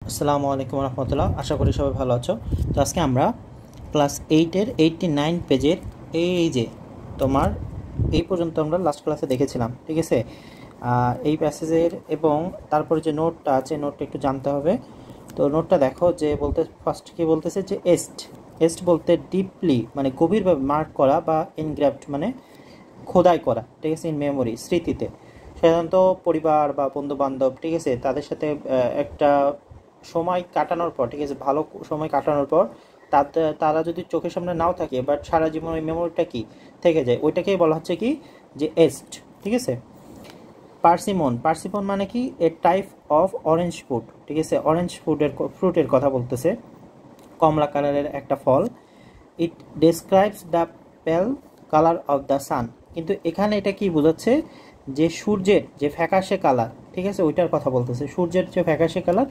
আসসালামু আলাইকুম রহমতুল্লাহ। আশা করি সবাই ভালো আছো। তো আজকে আমরা ক্লাস 8-এর 89 পেজের এই যে তোমার এই পর্যন্ত আমরা লাস্ট ক্লাসে দেখেছিলাম, ঠিক আছে। এই প্যাসেজের এবং তারপরে যে নোটটা আছে, নোটটা একটু জানতে হবে। তো নোটটা দেখো, যে বলতে ফার্স্ট কি বলতেছে যে এস্ট এস্ট বলতে ডিপলি মানে গভীরভাবে মার্ক করা বা এনগ্রাফট মানে খোদাই করা, ঠিক আছে, ইন মেমোরি স্মৃতিতে। সাধারণত পরিবার বা বন্ধু বান্ধব, ঠিক আছে, তাদের সাথে একটা সময় কাটানোর পর, ঠিক আছে, ভালো সময় কাটানোর পর তাতে তারা যদি চোখের সামনে নাও থাকে, বাট সারা জীবন ওই মেমোরিটা কি থেকে যায়, ওইটাকেই বলা হচ্ছে কি যে এস্ট, ঠিক আছে। পার্সিমন পার্সিমন মানে কি এ টাইপ অফ অরেঞ্জ ফ্রুট, ঠিক আছে, অরেঞ্জ ফ্রুটের কথা বলতেছে, কমলা কালারের একটা ফল। ইট ডেসক্রাইবস দ্য পেল কালার অফ দ্য সান। কিন্তু এখানে এটা কি বোঝাচ্ছে যে সূর্যের যে ফ্যাকাশে কালার, ঠিক আছে, ওইটার কথা বলতেছে। সূর্যের যে ফ্যাকাশে কালার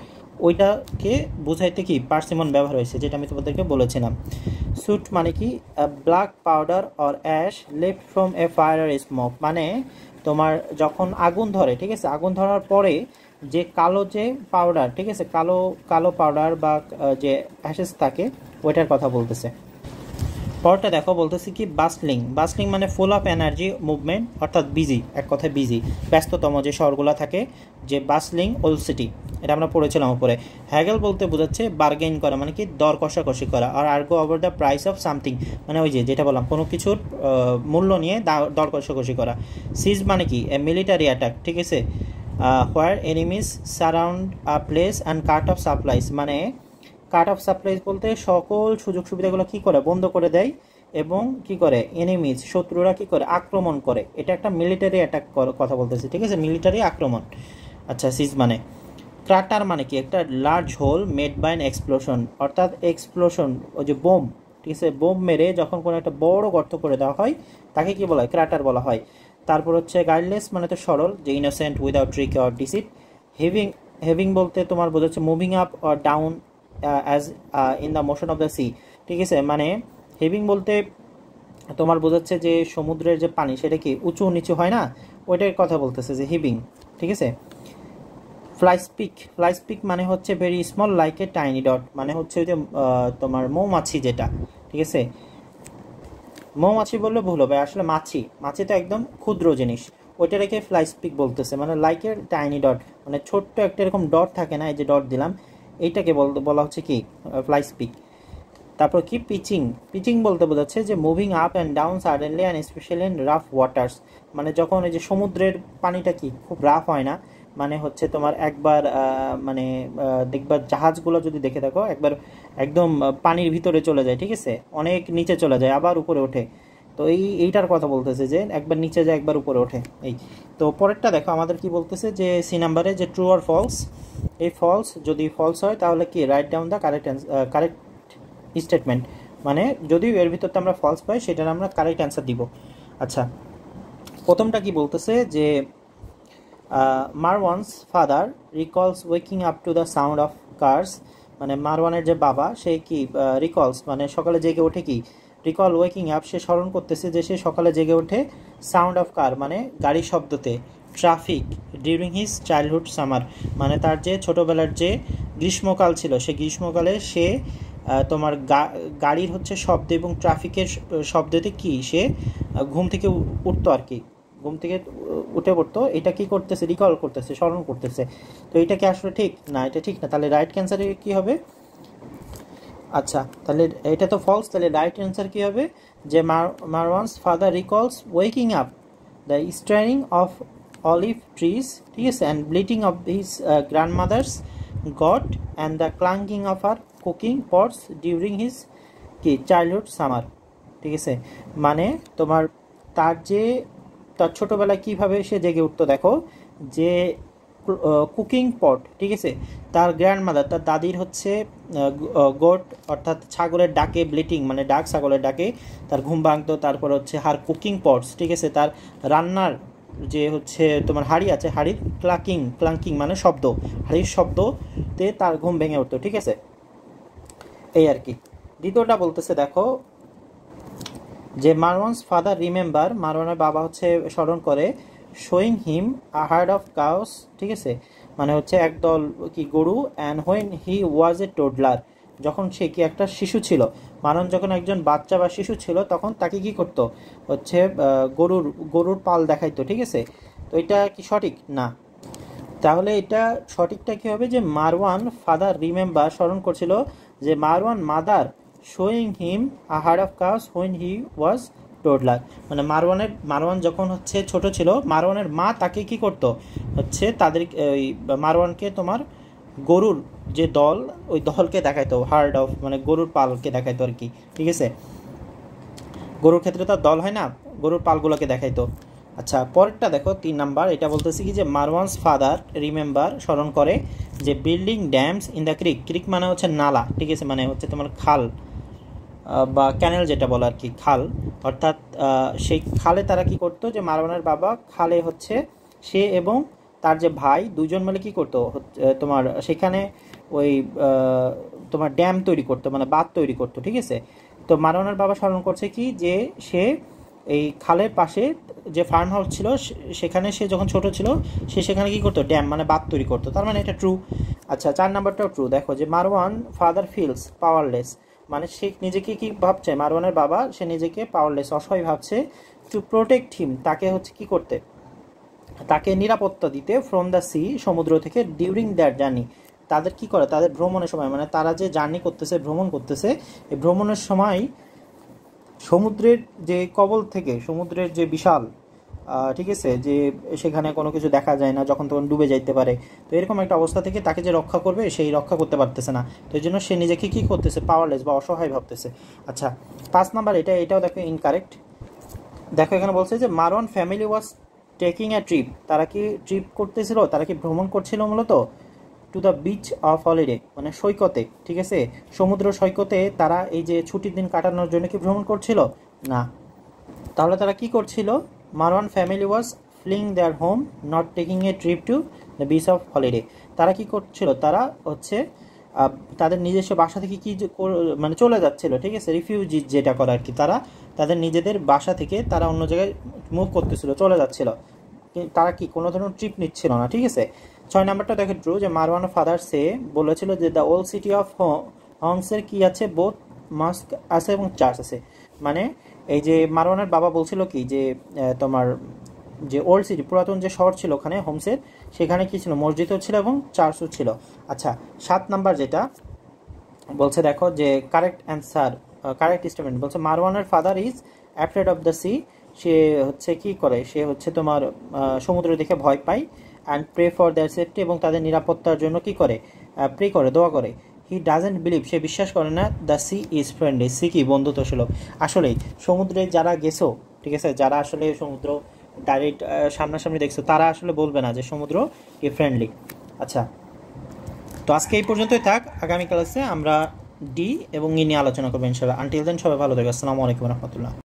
ওইটাকে বোঝাইতে কি পার্সিমন ব্যবহার হয়েছে, যেটা আমি তোমাদেরকে বলেছিলাম। সুট মানে কি black powder or ash left from a fire smoke, মানে তোমার যখন আগুন ধরে, ঠিক আছে, আগুন ধরার পরে যে কালো যে পাউডার, ঠিক আছে, কালো কালো পাউডার বা যে অ্যাশেস থাকে ওইটার কথা বলতেছে। পরটা দেখো, বলতেছি কি বাসলিং বাসলিং মানে ফুল অফ এনার্জি মুভমেন্ট, অর্থাৎ বিজি, এক কথায় বিজি, ব্যস্ততম যে শহরগুলো থাকে, যে বাসলিং ওল্ড সিটি, এটা আমরা পড়েছিলাম উপরে। হ্যাগেল বলতে বোঝাচ্ছে বার্গেইন করা, মানে কি দর কষাকষি করা। আর argue over the price of something, মানে ওই যে যেটা বললাম কোনো কিছুর মূল্য নিয়ে দর কষাকষি করা। সিজ মানে কি মিলিটারি অ্যাটাক, ঠিক আছে, where enemies surround a place and cut off supplies, মানে কাট অফ সাপ্লাইজ বলতে সকল সুযোগ সুবিধাগুলো কি করে বন্ধ করে দেয়, এবং কি করে এনিমিজ শত্রুরা কি করে আক্রমণ করে। এটা একটা মিলিটারি অ্যাটাক কথা বলতেছি, ঠিক আছে, মিলিটারি আক্রমণ। আচ্ছা, সিজ মানে ক্রাটার মানে কি একটা large hole made by an explosion, অর্থাৎ এক্সপ্লোশন ওই যে বোম, ঠিক আছে, বোম মেরে যখন কোনো একটা বড় গর্ত করে দেওয়া হয় তাকে কি বলা হয়, ক্রাটার বলা হয়। তারপর হচ্ছে গাইডলেস মানে তো সরল, যে innocent without trick or deceit. Having having বলতে তোমার বোঝাচ্ছে moving up or down as in the motion of the C, ঠিক আছে, মানে হেভিং বলতে তোমার বোঝাচ্ছে যে সমুদ্রের যে পানি সেটা কি উঁচু নিচু হয় না, ওইটার কথা বলতেছে যে হিভিং, ঠিক আছে। ফ্লাই স্পিক মানে হচ্ছে very small like a tiny dot, মানে হচ্ছে ওই যে তোমার মৌমাছি যেটা, ঠিক আছে, মৌমাছি বললে ভুল হবে, আসলে মাছি, মাছি তো একদম ক্ষুদ্র জিনিস, ওইটা রেখে ফ্লাই স্পিক বলতেছে, মানে লাইক এ টাইনি ডট, মানে ছোট্ট একটা এরকম ডট থাকে না, এই যে ডট দিলাম, এইটাকে বলা হচ্ছে কি ফ্লাই স্পিক। তারপর কি পিচিং পিচিং বলতে বোঝাচ্ছে যে moving up and down suddenly and specially in rough waters, মানে যখন এই যে সমুদ্রের পানিটা কি খুব রাফ হয় না, মানে হচ্ছে তোমার একবার মানে দেখবার জাহাজগুলো যদি দেখে থাকো একবার একদম পানির ভিতরে চলে যায়, ঠিক আছে, অনেক নিচে চলে যায় আবার উপরে ওঠে। তো এইটার কথা বলতেছে যে একবার নিচে যায় একবার উপরে ওঠে। এই তো পরেরটা দেখো আমাদের কি বলতেছে যে সি নাম্বারে যে ট্রু আর ফলস। এই ফলস যদি ফলস হয় তাহলে কি write down the correct statement, মানে যদি এর ভিতরতে আমরা ফলস পাই সেটার আমরা কারেক্ট অ্যান্সার দিব। আচ্ছা, প্রথমটা কি বলতেছে যে Marwan's father recalls waking up to the sound of cars, মানে মারওয়ানের যে বাবা সে কি রিকলস মানে সকালে জেগে ওঠে, কি রিকল ওয়েকিং আপ, সে স্মরণ করতেছে যে সে সকালে জেগে ওঠে সাউন্ড অফ কার মানে গাড়ির শব্দতে, traffic during his childhood summer, মানে তার যে ছোটোবেলার যে গ্রীষ্মকাল ছিল সে গ্রীষ্মকালে সে তোমার গাড়ির হচ্ছে শব্দ এবং ট্রাফিকের শব্দতে কি সে ঘুম থেকে উঠতো আর কি, ঘুম থেকে উঠে পড়তো। এটা কি করতেছে, রিকল করতেছে, স্মরণ করতেছে। তো এটা কি আসলে ঠিক না, এটা ঠিক না, তাহলে রাইট অ্যান্সার কি হবে? আচ্ছা, তাহলে এটা তো ফলস, তাহলে রাইট অ্যান্সার কি হবে যে Marwan's father recalls waking up the straining of olive trees, ঠিক আছে, and bleating of his grandmother's goat and the clanking of her cooking pots during his কি চাইল্ডহুড সামার, ঠিক আছে, মানে তোমার তার যে তার ছোটোবেলায় কীভাবে সে জেগে উঠতো দেখো, যে কুকিং পট, ঠিক আছে, তার গ্র্যান্ডমাদার তার দাদির হচ্ছে গোট অর্থাৎ ছাগলের ডাকে, ব্লিটিং মানে ডাক ছাগলের ডাকে তার ঘুম ভাঙতো। তারপর হচ্ছে হার কুকিং পটস, ঠিক আছে, তার রান্নার যে হচ্ছে তোমার হাঁড়ি আছে, হাঁড়ির ক্লাঙ্কিং মানে শব্দ, হাঁড়ির শব্দতে তার ঘুম ভেঙে উঠতো, ঠিক আছে, এই আর কি। দ্বিতীয়টা বলতেছে দেখো যে মারওয়ানস ফাদার রিমেম্বার, মারওয়ানের বাবা হচ্ছে স্মরণ করে, showing him a herd of cows, ঠিক আছে, মানে হচ্ছে একদল কি গরু, অ্যান্ড হোয়েন হি ওয়াজ এ টোডলার, যখন সে কি একটা শিশু ছিল, মারওয়ান যখন একজন বাচ্চা বা শিশু ছিল তখন তাকে কি করতো হচ্ছে গরুর পাল দেখাইতো, ঠিক আছে। তো এটা কি সঠিক না? তাহলে এটা সঠিকটা কী হবে, যে মারওয়ান ফাদার রিমেম্বার, স্মরণ করছিল যে Marwan mother showing him a herd of cows when he was toddler, মানে মারওয়ান যখন হচ্ছে ছোট ছিল, মারওয়ানের মা তাকে কি করতো হচ্ছে তাদের ওই মারওয়ানকে তোমার গরুর যে দল, ওই দলকে দেখাইতো, হার্ড অফ মানে গরুর পালকে দেখাইতো আর কি, ঠিক আছে। গরুর ক্ষেত্রে তো দল হয় না, গরুর পালগুলোকে দেখাইতো। আচ্ছা, পরেরটা দেখো 3 নাম্বার, এটা বলতেছি কি যে মারওয়ানস ফাদার রিমেম্বার, স্মরণ করে যে বিল্ডিং ড্যামস ইন দ্য ক্রিক, ক্রিক মানে হচ্ছে নালা, ঠিক আছে, মানে হচ্ছে তোমার খাল বা ক্যানেল যেটা বলে আর কি, খাল, অর্থাৎ সেই খালে তারা কি করতো, যে মারওয়ানের বাবা খালে হচ্ছে সে এবং তার যে ভাই দুজন মিলে কি করতো তোমার সেখানে ওই তোমার ড্যাম তৈরি করতো, মানে বাঁধ তৈরি করতো, ঠিক আছে। তো মারওয়ানের বাবা স্মরণ করছে কি যে সে এই খালের পাশে যে ফার্ম হাউস ছিল সেখানে সে যখন ছোট ছিল সে সেখানে কি করতো, ড্যাম মানে বাঁধ তৈরি করতো, তার মানে এটা ট্রু। আচ্ছা, 4 নাম্বারটাও ট্রু। দেখো যে মারওয়ান ফাদার ফিলস পাওয়ারলেস, মানে সে নিজেকে কি ভাবছে, মারওয়ানের বাবা সে নিজেকে পাওয়ারলেস, অসহায় ভাবছে, টু প্রোটেক্ট হিম, তাকে হচ্ছে কি করতে, তাকে নিরাপত্তা দিতে, ফ্রম দ্য সি, সমুদ্র থেকে, ডিউরিং দ্যাট জার্নি, তাদের কি করে, তাদের ভ্রমণের সময়, মানে তারা যে জার্নি করতেছে, ভ্রমণ করতেছে, এই ভ্রমণের সময় সমুদ্রের যে কবল থেকে, সমুদ্রের যে বিশাল ঠিক আছে, যে সেখানে কোনো কিছু দেখা যায় না, যখন তখন ডুবে যাইতে পারে, তো এরকম একটা অবস্থা থেকে তাকে যে রক্ষা করবে সেই রক্ষা করতে পারতেছে না, তো এই জন্য সে নিজেকে কী করতেছে, পাওয়ারলেস বা অসহায় ভাবতেছে। আচ্ছা, 5 নাম্বার, এটাও দেখো ইনকারেক্ট। দেখো এখানে বলছে যে Marwan family was taking a trip, তারা কি ট্রিপ করতেছিল, তারা কি ভ্রমণ করছিল মূলত, to the beach of holiday, মানে সৈকতে, ঠিক আছে, সমুদ্র সৈকতে তারা এই যে ছুটির দিন কাটানোর জন্য কি ভ্রমণ করছিল না। তাহলে তারা কি করছিল, Marwan family was fling their home, not taking a trip to the beach of holiday, তারা কি করছিল, তারা হচ্ছে তাদের নিজস্ব বাসা থেকে কি মানে চলে যাচ্ছিল, ঠিক আছে, রিফিউজি যেটা করে আর কি, তারা তাদের নিজেদের বাসা থেকে তারা অন্য জায়গায় মুভ করতেছিল, চলে যাচ্ছিল, তারা কি কোনো ধরনের ট্রিপ নিচ্ছিল না, ঠিক আছে। 6 নাম্বারটা দেখে ট্রু, যে মারওয়ান ফাদার সে বলেছিল যে দ্য ওল্ড সিটি অফ হংসের কি আছে, বোথ মস্ক আছে এবং চার্চ আছে, মানে এই যে মারওয়ানের বাবা বলছিল কি যে তোমার যে ওল্ড সিটি, পুরাতন যে শহর ছিল ওখানে হোমসের, সেখানে কি ছিল, মসজিদও ছিল এবং চার্চও ছিল। আচ্ছা, 7 নাম্বার যেটা বলছে দেখো যে কারেক্ট অ্যান্সার, কারেক্ট স্টেটমেন্ট বলছে মারওয়ানের father is afraid of the sea, সে হচ্ছে কি করে, সে হচ্ছে তোমার সমুদ্র দেখে ভয় পায়, and pray for their safety, এবং তাদের নিরাপত্তার জন্য কি করে, প্রে করে, দোয়া করে। হি ডাজেন্ট বিলিভ, সে বিশ্বাস করে না, the sea is friendly, sea কি বন্ধুত্ব সুলভ। আসলেই সমুদ্রে যারা গেছো, ঠিক আছে, যারা আসলে সমুদ্র ডাইরেক্ট সামনাসামনি দেখছো, তারা আসলে বলবে না যে সমুদ্র কি ফ্রেন্ডলি। আচ্ছা, তো আজকে এই পর্যন্তই থাক, আগামী ক্লাসে আমরা ডি এবং ই নিয়ে আলোচনা করবো ইনশাআল্লাহ। আনটিল দেন সবাই ভালো থাকবে, আসসালামু আলাইকুম রহমতুল্লাহ।